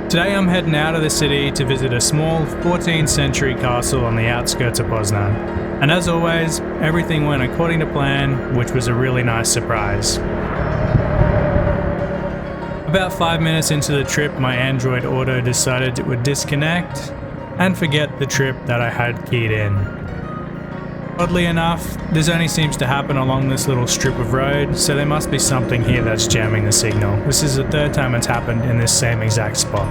Today I'm heading out of the city to visit a small 14th century castle on the outskirts of Poznań. And as always, everything went according to plan, which was a really nice surprise. About 5 minutes into the trip, my Android Auto decided it would disconnect and forget the trip that I had keyed in. Oddly enough, this only seems to happen along this little strip of road, so there must be something here that's jamming the signal. This is the third time it's happened in this same exact spot.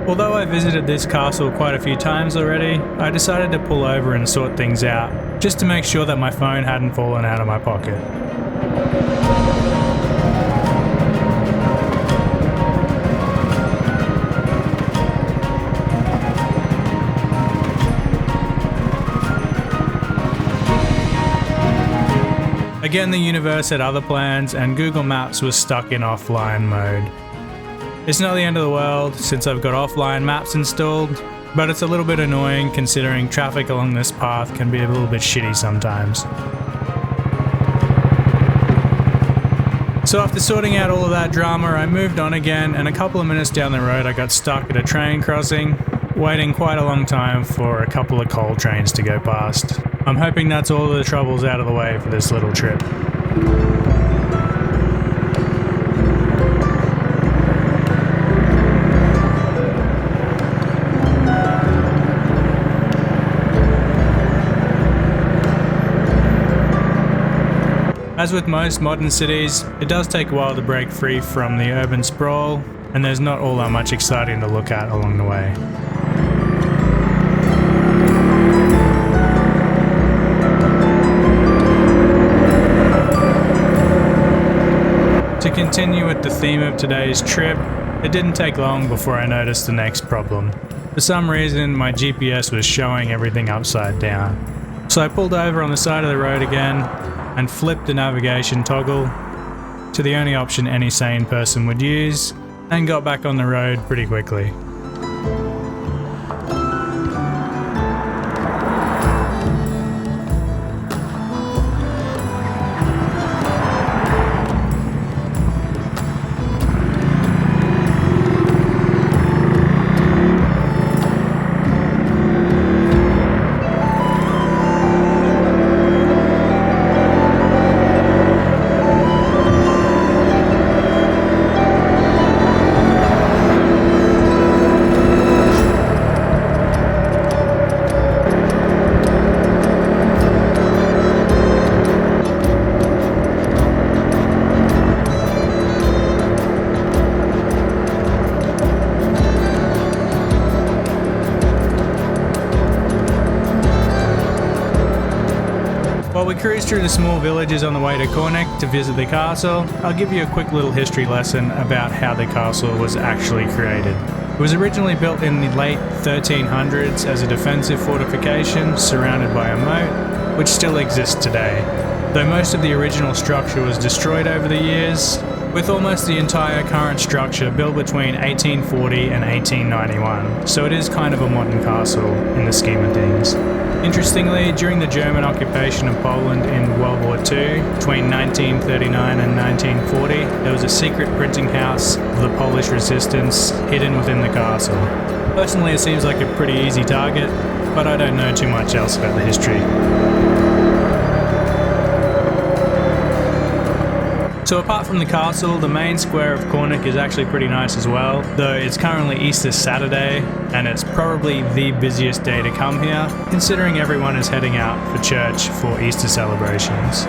Although I visited this castle quite a few times already, I decided to pull over and sort things out, just to make sure that my phone hadn't fallen out of my pocket. Again, the universe had other plans and Google Maps was stuck in offline mode. It's not the end of the world since I've got offline maps installed, but it's a little bit annoying considering traffic along this path can be a little bit shitty sometimes. So after sorting out all of that drama, I moved on again, and a couple of minutes down the road I got stuck at a train crossing, waiting quite a long time for a couple of coal trains to go past. I'm hoping that's all of the troubles out of the way for this little trip. As with most modern cities, it does take a while to break free from the urban sprawl, and there's not all that much exciting to look at along the way. To continue with the theme of today's trip, it didn't take long before I noticed the next problem. For some reason, my GPS was showing everything upside down. So I pulled over on the side of the road again and flipped the navigation toggle to the only option any sane person would use, and got back on the road pretty quickly. While we cruise through the small villages on the way to Kórnik to visit the castle, I'll give you a quick little history lesson about how the castle was actually created. It was originally built in the late 1300s as a defensive fortification surrounded by a moat, which still exists today, though most of the original structure was destroyed over the years, with almost the entire current structure built between 1840 and 1891, so it is kind of a modern castle in the scheme of things. Interestingly, during the German occupation of Poland in World War II, between 1939 and 1940, there was a secret printing house of the Polish resistance hidden within the castle. Personally, it seems like a pretty easy target, but I don't know too much else about the history. So apart from the castle, the main square of Kórnik is actually pretty nice as well, though it's currently Easter Saturday, and it's probably the busiest day to come here, considering everyone is heading out for church for Easter celebrations.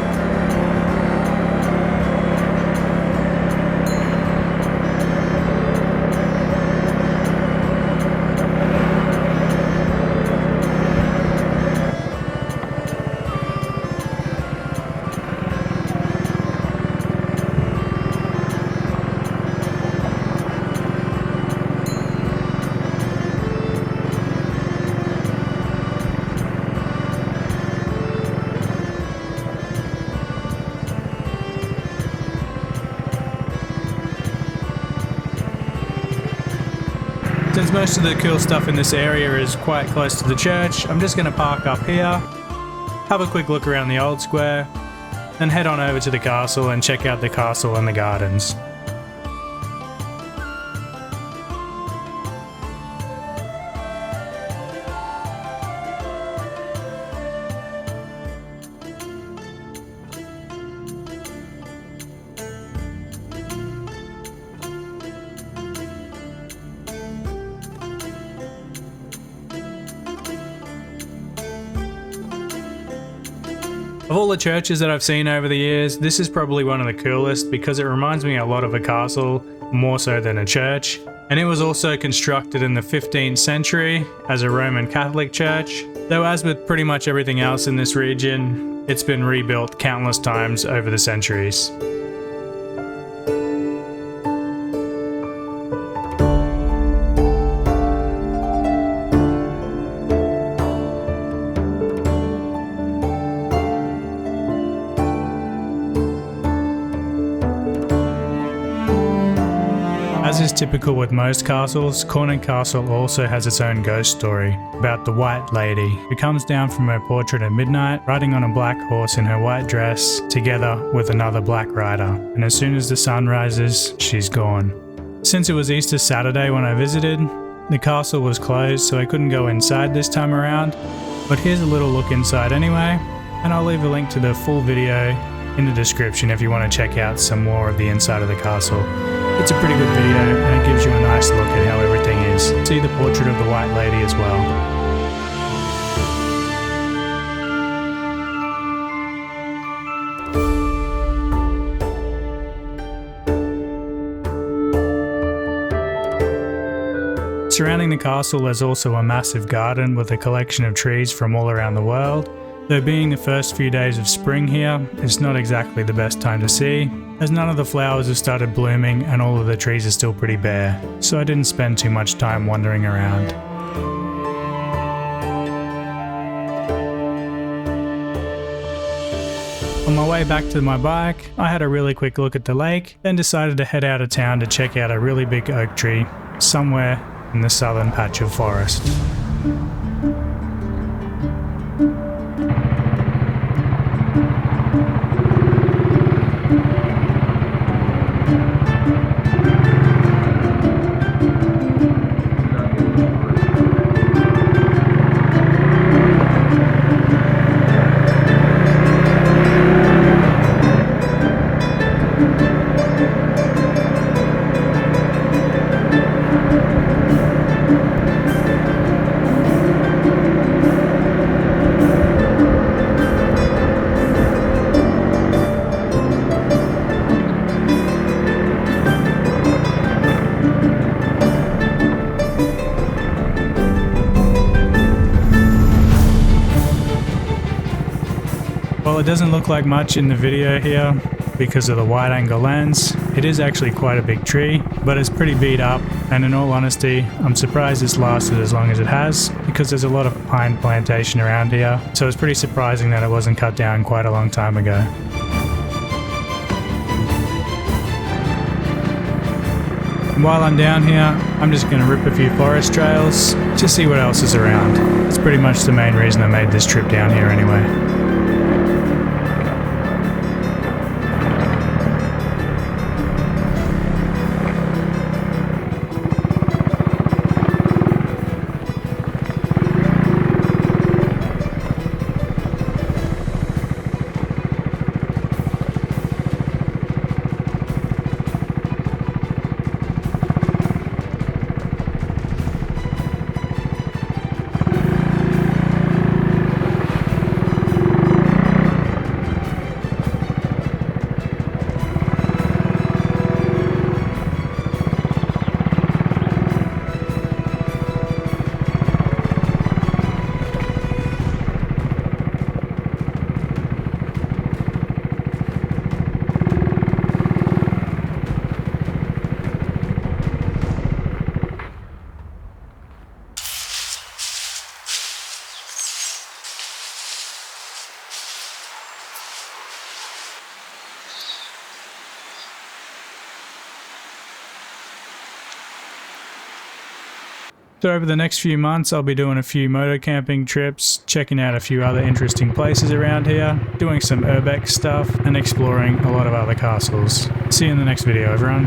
Since most of the cool stuff in this area is quite close to the church, I'm just going to park up here, have a quick look around the old square, then head on over to the castle and check out the castle and the gardens. Of all the churches that I've seen over the years, this is probably one of the coolest because it reminds me a lot of a castle, more so than a church. And it was also constructed in the 15th century as a Roman Catholic church, though as with pretty much everything else in this region, it's been rebuilt countless times over the centuries. As is typical with most castles, Kórnik Castle also has its own ghost story about the White Lady who comes down from her portrait at midnight riding on a black horse in her white dress together with another black rider, and as soon as the sun rises, she's gone. Since it was Easter Saturday when I visited, the castle was closed so I couldn't go inside this time around, but here's a little look inside anyway, and I'll leave a link to the full video in the description if you want to check out some more of the inside of the castle. It's a pretty good video and it gives you a nice look at how everything is. See the portrait of the White Lady as well. Surrounding the castle there's also a massive garden with a collection of trees from all around the world. Though being the first few days of spring here, it's not exactly the best time to see, as none of the flowers have started blooming and all of the trees are still pretty bare, so I didn't spend too much time wandering around. On my way back to my bike, I had a really quick look at the lake, then decided to head out of town to check out a really big oak tree somewhere in the southern patch of forest. While it doesn't look like much in the video here because of the wide angle lens, it is actually quite a big tree, but it's pretty beat up, and in all honesty, I'm surprised it's lasted as long as it has because there's a lot of pine plantation around here, so it's pretty surprising that it wasn't cut down quite a long time ago. And while I'm down here, I'm just going to rip a few forest trails to see what else is around. It's pretty much the main reason I made this trip down here anyway. So over the next few months, I'll be doing a few motor camping trips, checking out a few other interesting places around here, doing some urbex stuff, and exploring a lot of other castles. See you in the next video, everyone.